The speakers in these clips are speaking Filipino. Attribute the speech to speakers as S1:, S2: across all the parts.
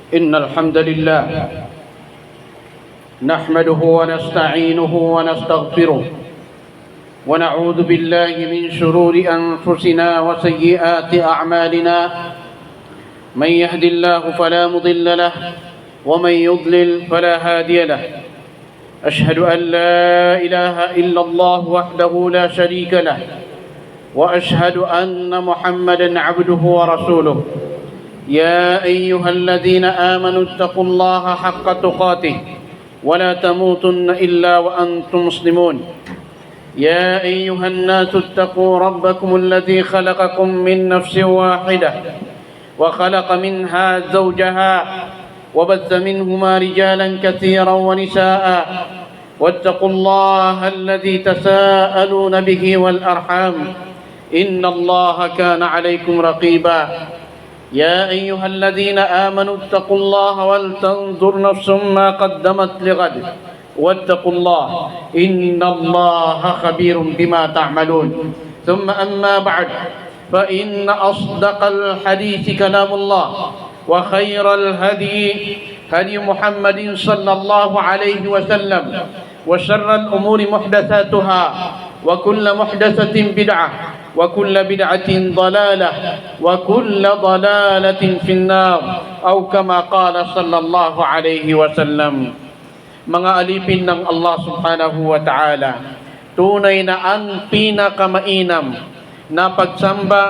S1: إن الحمد لله نحمده ونستعينه ونستغفره ونعوذ بالله من شرور أنفسنا وسيئات أعمالنا. من يهد الله فلا مضل له ومن يضلل فلا هادي له. أشهد أن لا إله إلا الله وحده لا شريك له وأشهد أن محمدا عبده ورسوله. يا أيها الذين آمنوا اتقوا الله حق تقاته ولا تموتن إلا وأنتم مسلمون. يا أيها الناس اتقوا ربكم الذي خلقكم من نفس واحدة وخلق منها زوجها وبث منهما رجالا كثيرا ونساء واتقوا الله الذي تساءلون به والأرحام إن الله كان عليكم رقيبا. يا أيها الذين آمنوا اتقوا الله ولتنظر نفس ما قدمت لغد واتقوا الله إن الله خبير بما تعملون. ثم أما بعد فإن أصدق الحديث كلام الله وخير الهدي هدي محمد صلى الله عليه وسلم وشر الأمور محدثاتها وكل محدثة بدعة وكل بدعة ضلالة وكل ضلالة في النار أو كما قال صلى الله عليه وسلم. Mga alipin ng Allah subhanahu wa ta'ala, tunay na ang pinakamainam na pagsamba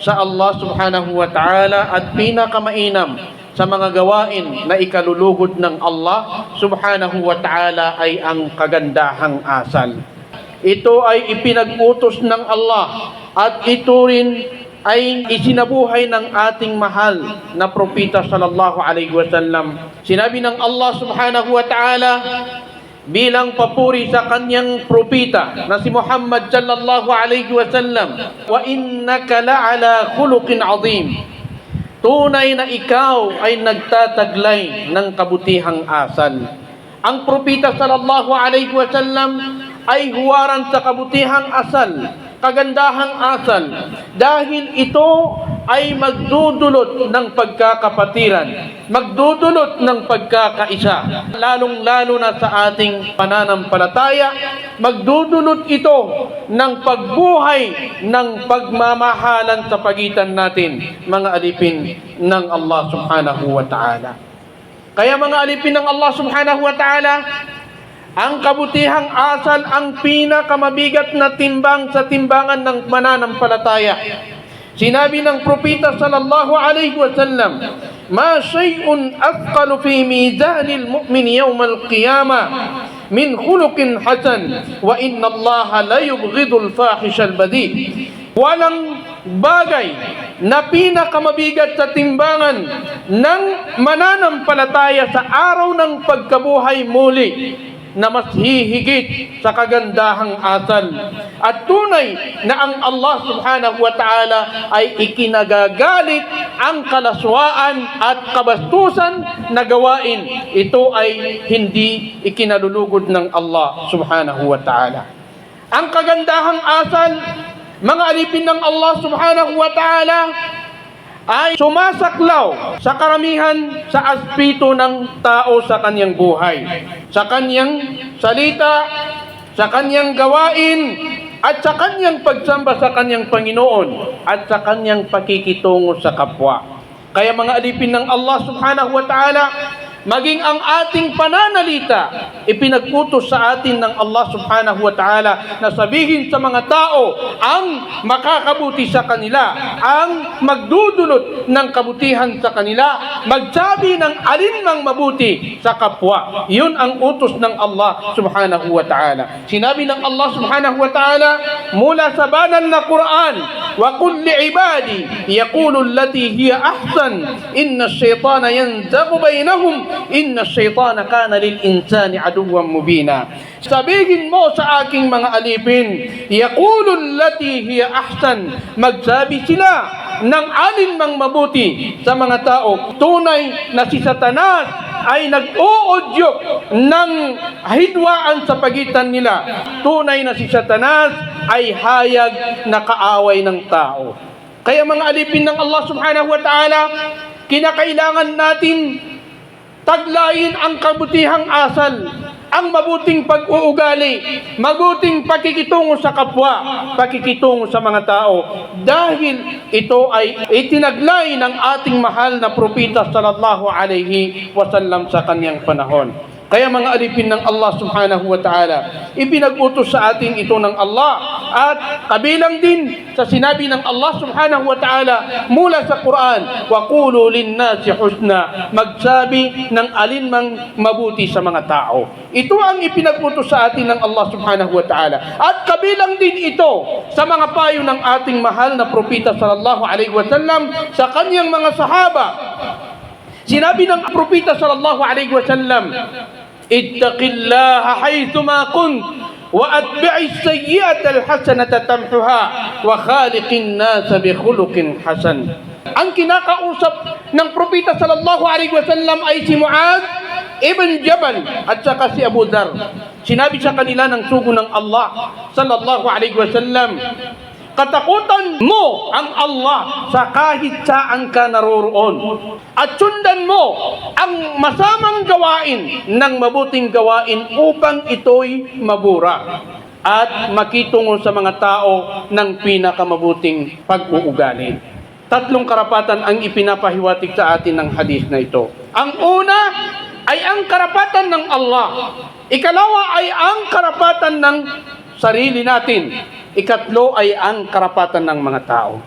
S1: sa Allah subhanahu wa ta'ala at pinakamainam sa mga gawain na ikalulugod ng Allah subhanahu wa ta'ala ay ang kagandahang asal. Ito ay ipinag-utos ng Allah at ito rin ay isinabuhay ng ating mahal na propeta sallallahu alaihi wasallam. Sinabi ng Allah subhanahu wa ta'ala bilang papuri sa kanyang propeta na si Muhammad sallallahu alaihi wasallam, wa innaka la'ala khuluqin azim. Tunay na ikaw ay nagtataglay ng kabutihang asal. Ang propeta sallallahu alaihi wasallam ay huwaran sa kabutihang asal, kagandahang asal, dahil ito ay magdudulot ng pagkakapatiran, magdudulot ng pagkakaisa, lalong-lalo na sa ating pananampalataya. Magdudulot ito ng pagbuhay ng pagmamahalan sa pagitan natin, mga alipin ng Allah subhanahu wa ta'ala. Kaya mga alipin ng Allah subhanahu wa ta'ala, ang kabutihang asal ang pinakamabigat na timbang sa timbangan ng mananampalataya. Sinabi ng propeta sallallahu alaihi wasallam, "Ma shay'un athqalu fi mizanil mu'min yawm al-qiyamah min khuluqin hasan wa inna Allah la yubghidul fahishal badi." Walang bagay na pinakamabigat sa timbangan ng mananampalataya sa araw ng pagkabuhay muli na mas hihigit sa kagandahang asal. At tunay na ang Allah subhanahu wa ta'ala ay ikinagagalit ang kalaswaan at kabastusan na gawain. Ito ay hindi ikinalulugod ng Allah subhanahu wa ta'ala. Ang kagandahang asal, mga alipin ng Allah subhanahu wa ta'ala, ay sumasaklaw sa karamihan sa aspeto ng tao sa kanyang buhay, sa kanyang salita, sa kanyang gawain, at sa kanyang pagsamba sa kanyang Panginoon, at sa kanyang pakikitungo sa kapwa. Kaya mga alipin ng Allah subhanahu wa ta'ala, maging ang ating pananalita, ipinag-utos sa atin ng Allah subhanahu wa ta'ala na sabihin sa mga tao ang makakabuti sa kanila, ang magdudulot ng kabutihan sa kanila, magsabi ng alinmang mabuti sa kapwa. Yun ang utos ng Allah subhanahu wa ta'ala. Sinabi ng Allah subhanahu wa ta'ala mula sa banal na Quran, "Wa qul li'ibadi yaqulu allati hiya ahsan inna ash-shaytana yanzaghu bainahum inna ash-shaytana kana lil insani aduwwan mubina." Sabihin mo sa aking mga alipin, yaqulu allati hiya ahsan, magsabi sila ng alinmang mabuti sa mga tao. Tunay na si Satanas ay nag-uudyok ng hidwaan sa pagitan nila. Tunay na si Satanas ay hayag na kaaway ng tao. Kaya mga alipin ng Allah subhanahu wa ta'ala, kinakailangan natin taglayin ang kabutihang asal, ang mabuting pag-uugali, mabuting pakikitungo sa kapwa, pakikitungo sa mga tao, dahil ito ay itinaglay ng ating mahal na propeta sallallahu alaihi wasallam sa kanyang panahon. Kaya mga alipin ng Allah subhanahu wa ta'ala, ipinag-utos sa atin ito ng Allah, at kabilang din sa sinabi ng Allah subhanahu wa ta'ala mula sa Quran, وَقُولُوا لِلنَّاسِ حُسْنًا, magsabi ng alinmang mabuti sa mga tao. Ito ang ipinag-utos sa atin ng Allah subhanahu wa ta'ala. At kabilang din ito sa mga payo ng ating mahal na propeta sallallahu alaihi wasallam sa kanyang mga sahaba. Sinabi ng propeta sallallahu alaihi wasallam, ittaqillaha haythuma kunt wa atbi'is sayyi'ata alhasanata tamhuha wa khaliqin nasa bi khuluqin hasan. Ang kinakausap ng propeta sallallahu alaihi wasallam ay si Mu'adh ibn Jabal at saka si Abu Dharr. Sinabi sa kanila ng sugo ng Allah sallallahu alaihi wasallam, katakutan mo ang Allah sa kahit saan ka naroroon, at sundan mo ang masamang gawain ng mabuting gawain upang ito'y mabura at makitungo sa mga tao ng pinakamabuting pag-uugali. Tatlong karapatan ang ipinapahiwatig sa atin ng hadis na ito. Ang una ay ang karapatan ng Allah. Ikalawa ay ang karapatan ng sarili natin. Ikatlo ay ang karapatan ng mga tao.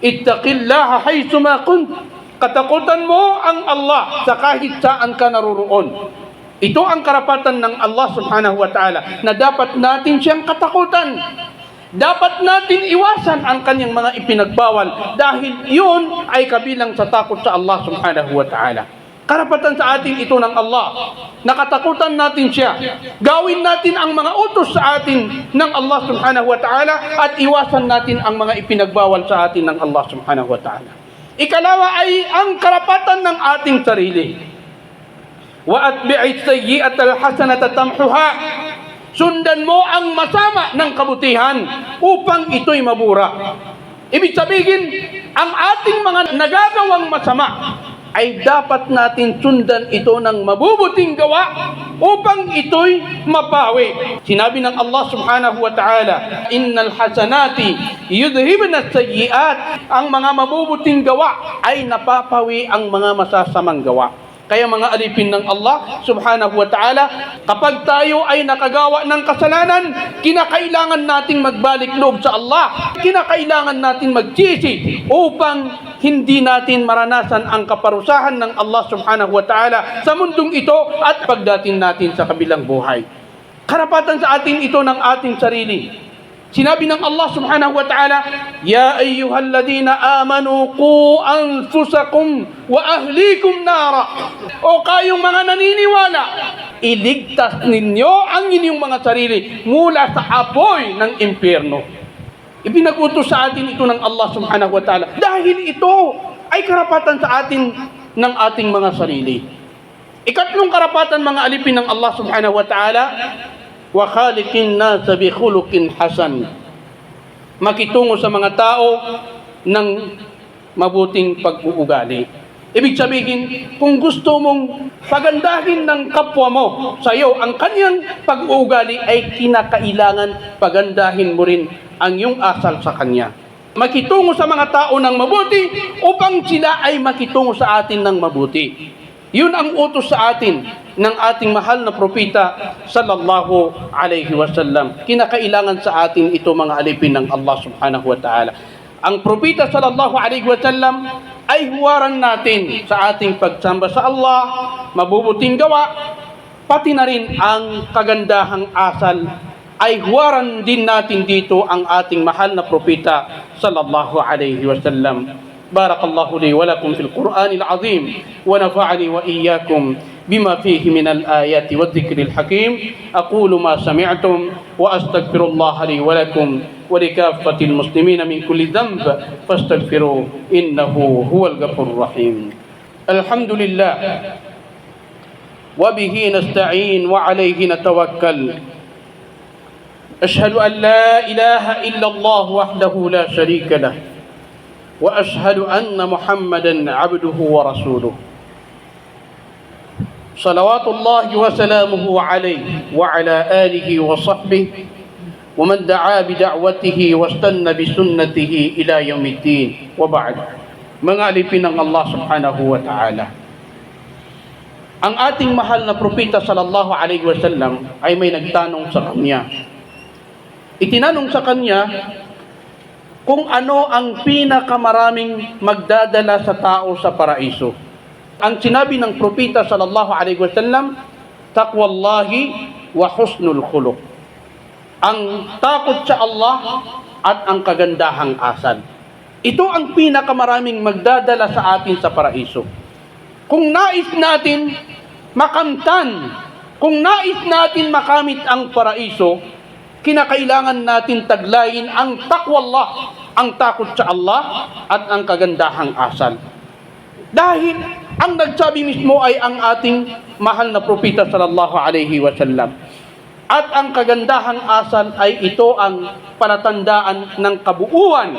S1: Ittaqillaha haythuma kunt. Katakutan mo ang Allah sa kahit saan ka naroroon. Ito ang karapatan ng Allah subhanahu wa ta'ala na dapat natin siyang katakutan. Dapat natin iwasan ang kanyang mga ipinagbawal dahil yun ay kabilang sa takot sa Allah subhanahu wa ta'ala. Karapatan sa atin ito ng Allah. Nakatakutan natin siya. Gawin natin ang mga utos sa atin ng Allah subhanahu wa ta'ala at iwasan natin ang mga ipinagbawal sa atin ng Allah subhanahu wa ta'ala. Ikalawa ay ang karapatan ng ating sarili. Wa atbi'is sayyi'ata alhasanata tamhuha. Sundan mo ang masama ng kabutihan upang ito'y mabura. Ibig sabihin, ang ating mga nagagawang masama ay dapat natin sundan ito ng mabubuting gawa upang ito'y mapawi. Sinabi ng Allah subhanahu wa ta'ala, innal hasanati yudhibna as-sayyi'at. Ang mga mabubuting gawa ay napapawi ang mga masasamang gawa. Kaya mga alipin ng Allah subhanahu wa ta'ala, kapag tayo ay nakagawa ng kasalanan, kinakailangan nating magbalik loob sa Allah. Kinakailangan nating magsisi upang hindi natin maranasan ang kaparusahan ng Allah subhanahu wa ta'ala sa mundong ito at pagdating natin sa kabilang buhay. Karapatan sa atin ito ng ating sarili. Sinabi ng Allah subhanahu wa ta'ala, ya ayyuhalladhina amanu qu anfusakum wa ahlikum nara. O kayong mga naniniwala, iligtas ninyo ang inyong mga sarili mula sa apoy ng impyerno. Ipinag-utos sa atin ito ng Allah subhanahu wa ta'ala dahil ito ay karapatan sa atin ng ating mga sarili. Ikatlong karapatan mga alipin ng Allah subhanahu wa ta'ala, wa khaliqin nasa bi khuluqin hasan. Makitungo sa mga tao ng mabuting pag-uugali. Ibig sabihin, kung gusto mong pagandahin ng kapwa mo sa iyo ang kanyang pag-uugali, ay kinakailangan pagandahin mo rin ang iyong asal sa kanya. Makitungo sa mga tao ng mabuti upang sila ay makitungo sa atin ng mabuti. Yun ang utos sa atin ng ating mahal na propeta sallallahu alaihi wasallam. Kinakailangan sa atin ito mga alipin ng Allah subhanahu wa ta'ala. Ang propeta sallallahu alaihi wasallam ay huwaran natin sa ating pagsamba sa Allah, mabubuting gawa, pati na rin ang kagandahang asal ay huwaran din natin dito ang ating mahal na propeta sallallahu alaihi wasallam. بارك الله لي ولكم في القرآن العظيم ونفعني وإياكم بما فيه من الآيات والذكر الحكيم. أقول ما سمعتم وأستغفر الله لي ولكم ولكافة المسلمين من كل ذنب فاستغفروه إنه هو الغفور الرحيم. الحمد لله وبه نستعين وعليه نتوكل. أشهد أن لا إله إلا الله وحده لا شريك له وأشهد أن محمدًا عبده ورسوله. salawatullahi wa salamuhu alayhi wa ala alihi wa sahbihi wa man da'a bi da'watihi wa istanna bi sunnatihi ila yaumiddin. Wa ba'd. Mga alipin ng Allah subhanahu wa ta'ala, ang ating mahal na propeta sallallahu alaihi wasallam ay may nagtanong sa kanya. Itinanong sa kanya kung ano ang pinakamaraming magdadala sa tao sa paraiso. Ang sinabi ng propeta sallallahu alaihi wasallam, taqwallahi wa husnul khuluq. Ang takot sa Allah at ang kagandahang asal. Ito ang pinakamaraming magdadala sa atin sa paraiso. Kung nais natin makamtan, kung nais natin makamit ang paraiso, kinakailangan natin taglayin ang taqwallah, ang takot sa Allah at ang kagandahang asal. Dahil ang nagsabi mismo ay ang ating mahal na propeta sallallahu alaihi wasallam. At ang kagandahang asal ay ito ang palatandaan ng kabuuan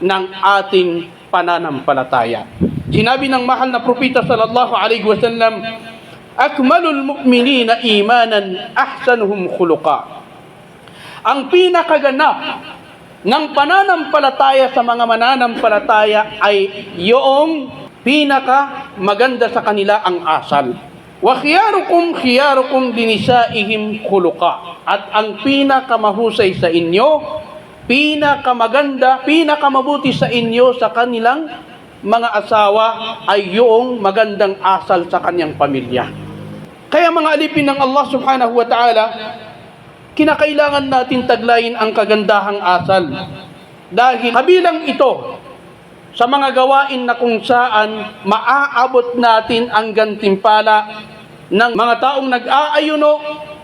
S1: ng ating pananampalataya. Sinabi ng mahal na propeta sallallahu alaihi wasallam, akmalul mu'minina imanan ahsanuhum khuluqa. Ang pinakaganap ng pananampalataya sa mga mananampalataya ay yung pinaka maganda sa kanila ang asal. Wa khiyarukum linisaihim khuluqa. At ang pinakamahusay sa inyo, pinakamaganda, pinakamabuti sa inyo sa kanilang mga asawa ay yung magandang asal sa kanyang pamilya. Kaya mga alipin ng Allah subhanahu wa ta'ala, kinakailangan natin taglayin ang kagandahang asal. Dahil kabilang ito sa mga gawain na kung saan maaabot natin ang gantimpala ng mga taong nag-aayuno,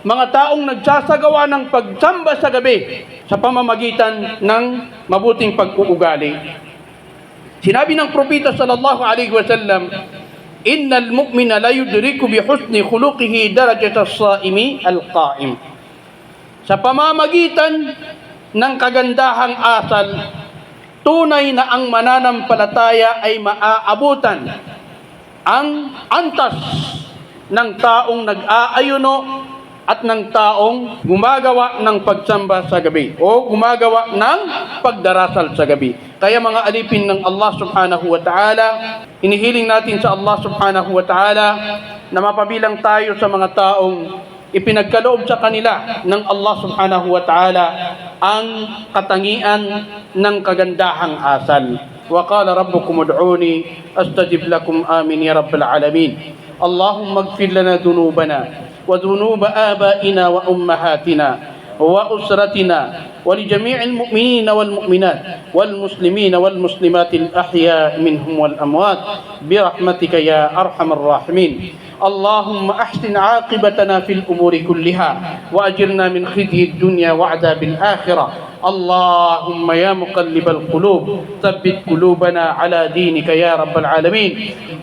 S1: mga taong nagsasagawa ng pagsamba sa gabi sa pamamagitan ng mabuting pag-uugali. Sinabi ng propeta sallallahu alaihi wasallam, innal mu'mina la yudriku bi husni khuluqihi darajata as-saimi al-qa'im. Sa pamamagitan ng kagandahang asal, tunay na ang mananampalataya ay maaabutan ang antas ng taong nag-aayuno at ng taong gumagawa ng pagsamba sa gabi o gumagawa ng pagdarasal sa gabi. Kaya mga alipin ng Allah subhanahu wa ta'ala, hinihiling natin sa Allah subhanahu wa ta'ala na mapabilang tayo sa mga taong ipinagkaloob sa kanila ng Allah subhanahu wa ta'ala ang katangian ng kagandahang asal. Wa qala rabbukum ud'uni astajib lakum, amin ya rabbal alamin. Allahumma ighfir lana dhunubana wa dhunuba abaina wa ummahatina wa usratina ولجميع المؤمنين والمؤمنات والمسلمين والمسلمات الأحياء منهم والأموات برحمتك يا أرحم الراحمين. اللهم أحسن عاقبتنا في الأمور كلها وأجرنا من خزي الدنيا وعذاب الآخرة. اللهم يا مقلب القلوب ثبت قلوبنا على دينك يا رب العالمين.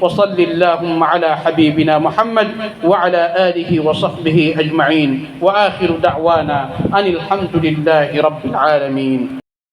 S1: وصل اللهم على حبيبنا محمد وعلى آله وصحبه أجمعين. وآخر دعوانا أن الحمد لله رب العالمين.